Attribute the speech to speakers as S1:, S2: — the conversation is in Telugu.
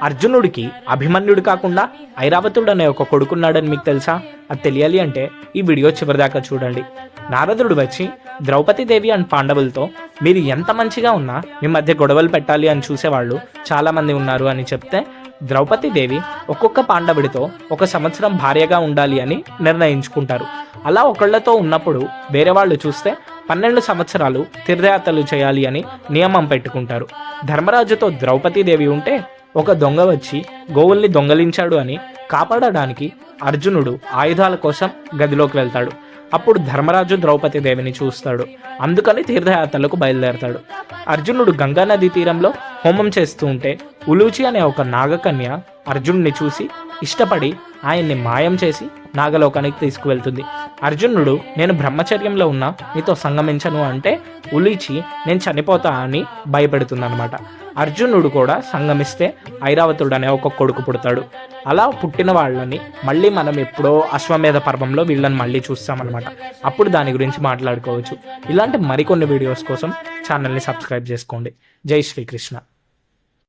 S1: అర్జునుడికి అభిమన్యుడు కాకుండా ఐరావతుడు అనే ఒక కొడుకున్నాడని మీకు తెలుసా? అది తెలియాలి అంటే ఈ వీడియో చివరిదాకా చూడండి. నారదుడు వచ్చి ద్రౌపదీదేవి అండ్ పాండవులతో మీరు ఎంత మంచిగా ఉన్నా మీ మధ్య గొడవలు పెట్టాలి అని చూసేవాళ్ళు చాలామంది ఉన్నారు అని చెప్తే, ద్రౌపదీదేవి ఒక్కొక్క పాండవుడితో 1 సంవత్సరం భార్యగా ఉండాలి అని నిర్ణయించుకుంటారు. అలా ఒకళ్ళతో ఉన్నప్పుడు వేరే వాళ్ళు చూస్తే 12 సంవత్సరాలు తీర్థయాత్రలు చేయాలి అని నియమం పెట్టుకుంటారు. ధర్మరాజుతో ద్రౌపదీదేవి ఉంటే ఒక దొంగ వచ్చి గోవుల్ని దొంగలించాడు అని కాపాడడానికి అర్జునుడు ఆయుధాల కోసం గదిలోకి వెళ్తాడు. అప్పుడు ధర్మరాజు ద్రౌపదీదేవిని చూస్తాడు. అందుకని తీర్థయాత్రలకు బయలుదేరతాడు. అర్జునుడు గంగా నదీ తీరంలో హోమం చేస్తూ ఉంటే ఉలూచి అనే ఒక నాగకన్య అర్జునుడిని చూసి ఇష్టపడి ఆయన్ని మాయం చేసి నాగలోకానికి తీసుకువెళ్తుంది. అర్జునుడు నేను బ్రహ్మచర్యంలో ఉన్నా నీతో సంగమించను అంటే ఉలీచి నేను చనిపోతా అని భయపెడుతుందన్నమాట. అర్జునుడు కూడా సంగమిస్తే ఐరావతుడు అనే ఒక కొడుకు పుడతాడు. అలా పుట్టిన వాళ్ళని మళ్ళీ మనం ఎప్పుడో అశ్వమేధ పర్వంలో వీళ్ళని మళ్ళీ చూస్తామన్నమాట. అప్పుడు దాని గురించి మాట్లాడుకోవచ్చు. ఇలాంటి మరికొన్ని వీడియోస్ కోసం ఛానల్ని సబ్స్క్రైబ్ చేసుకోండి. జై శ్రీకృష్ణ.